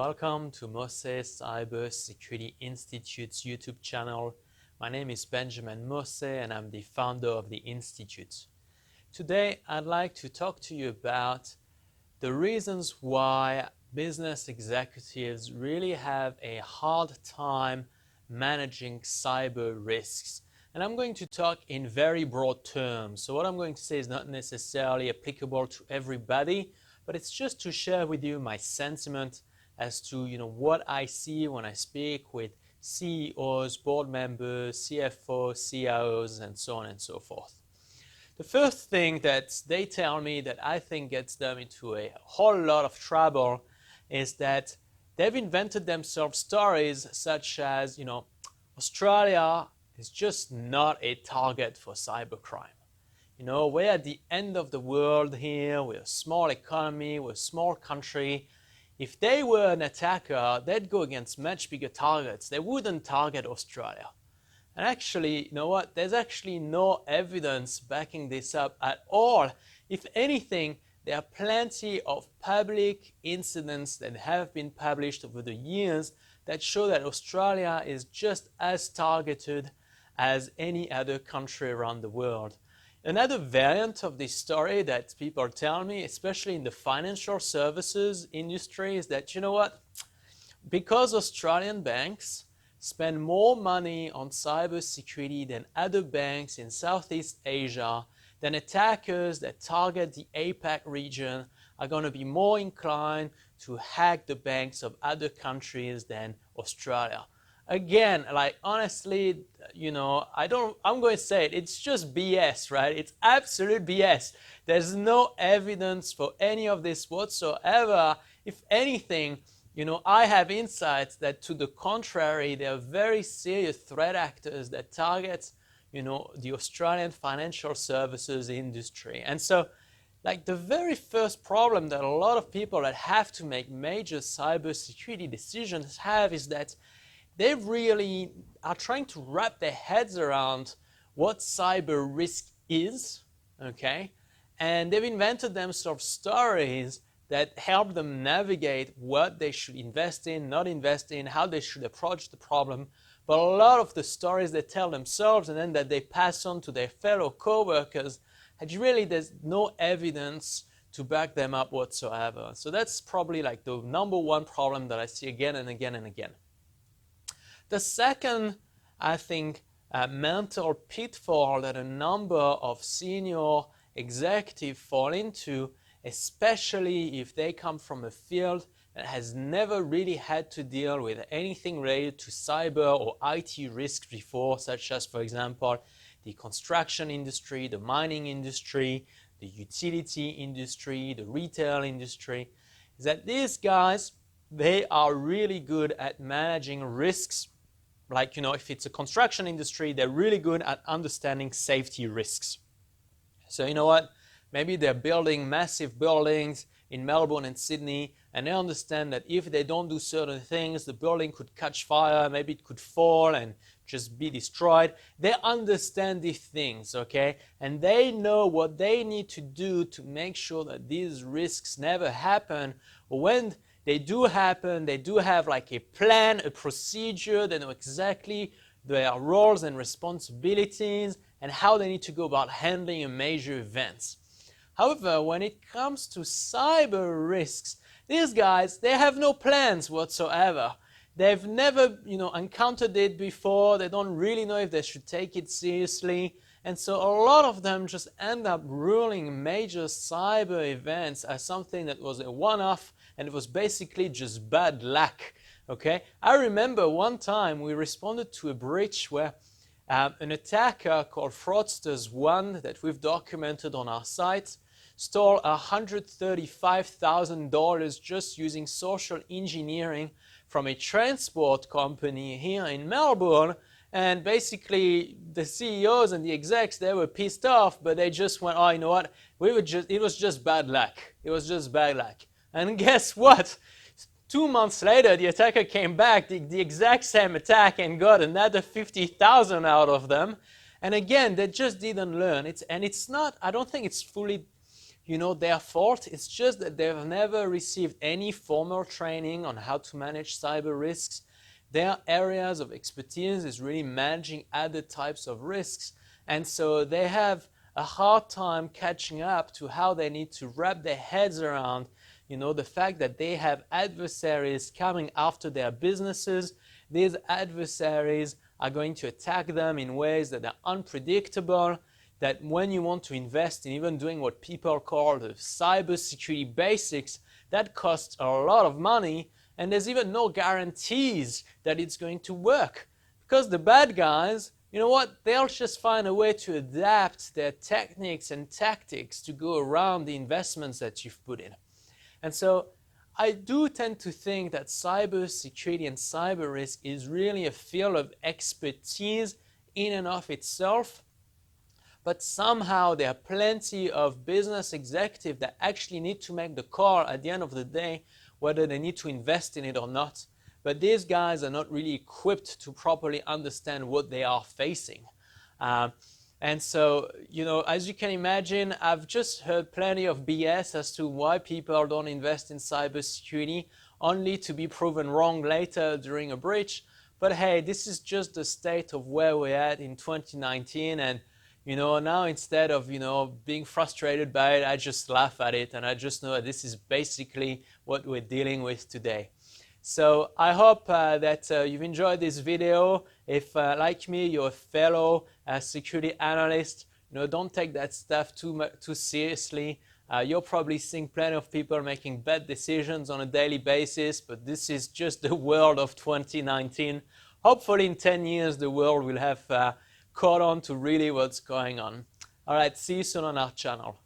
welcome to Mosse Cyber Security Institute's YouTube channel. My name is Benjamin Mosse and I'm the founder of the Institute. Today I'd like to talk to you about the reasons why business executives really have a hard time managing cyber risks. And I'm going to talk in very broad terms. So what I'm going to say is not necessarily applicable to everybody, but it's just to share with you my sentiment as to what I see when I speak with CEOs, board members, CFOs, CIOs, and so on and so forth. The first thing that they tell me that I think gets them into a whole lot of trouble is that they've invented themselves stories such as, Australia is just not a target for cybercrime. We're at the end of the world here. We're a small economy. We're a small country. If they were an attacker, they'd go against much bigger targets. They wouldn't target Australia. And actually, you know what? There's actually no evidence backing this up at all. If anything, there are plenty of public incidents that have been published over the years that show that Australia is just as targeted as any other country around the world. Another variant of this story that people tell me, especially in the financial services industry, is that, because Australian banks spend more money on cybersecurity than other banks in Southeast Asia, then attackers that target the APAC region are going to be more inclined to hack the banks of other countries than Australia. Again, honestly, I'm going to say it, it's just BS, right? It's absolute BS. There's no evidence for any of this whatsoever. If anything, I have insights that to the contrary, there are very serious threat actors that target, the Australian financial services industry. And so, the very first problem that a lot of people that have to make major cybersecurity decisions have is that they really are trying to wrap their heads around what cyber risk is, okay? And they've invented themselves stories that help them navigate what they should invest in, not invest in, how they should approach the problem. But a lot of the stories they tell themselves and then that they pass on to their fellow co-workers, there's no evidence to back them up whatsoever. So that's probably the number one problem that I see again and again and again. The second, I think, mental pitfall that a number of senior executives fall into, especially if they come from a field that has never really had to deal with anything related to cyber or IT risks before, such as, for example, the construction industry, the mining industry, the utility industry, the retail industry, is that these guys, they are really good at managing risks. If it's a construction industry, they're really good at understanding safety risks. So maybe they're building massive buildings in Melbourne and Sydney, and they understand that if they don't do certain things, the building could catch fire, maybe it could fall and just be destroyed. They understand these things, okay? And they know what they need to do to make sure that these risks never happen. When they do happen, they do have a plan, a procedure. They know exactly their roles and responsibilities and how they need to go about handling major events. However, when it comes to cyber risks, these guys, they have no plans whatsoever. They've never, encountered it before. They don't really know if they should take it seriously. And so a lot of them just end up ruling major cyber events as something that was a one-off and it was basically just bad luck, okay? I remember one time we responded to a breach where an attacker called Fraudsters1 that we've documented on our site stole $135,000 just using social engineering from a transport company here in Melbourne. And basically, the CEOs and the execs, they were pissed off, but they just went, oh, you know what? It was just bad luck. It was just bad luck. And guess what? 2 months later, the attacker came back, the exact same attack, and got another 50,000 out of them. And again, they just didn't learn. I don't think it's fully their fault. It's just that they've never received any formal training on how to manage cyber risks. Their areas of expertise is really managing other types of risks. And so they have a hard time catching up to how they need to wrap their heads around, the fact that they have adversaries coming after their businesses. These adversaries are going to attack them in ways that are unpredictable, that when you want to invest in even doing what people call the cybersecurity basics, that costs a lot of money, and there's even no guarantees that it's going to work. Because the bad guys, they'll just find a way to adapt their techniques and tactics to go around the investments that you've put in. And so I do tend to think that cybersecurity and cyber risk is really a field of expertise in and of itself. But somehow there are plenty of business executives that actually need to make the call at the end of the day whether they need to invest in it or not. But these guys are not really equipped to properly understand what they are facing. And so, as you can imagine, I've just heard plenty of BS as to why people don't invest in cybersecurity, only to be proven wrong later during a breach. But hey, this is just the state of where we're at in 2019. And now instead of, being frustrated by it, I just laugh at it, and I just know that this is basically what we're dealing with today. So I hope that you've enjoyed this video. If, like me, you're a fellow security analyst, don't take that stuff too seriously. You're probably seeing plenty of people making bad decisions on a daily basis, but this is just the world of 2019. Hopefully in 10 years, the world will have caught on to really what's going on. All right, see you soon on our channel.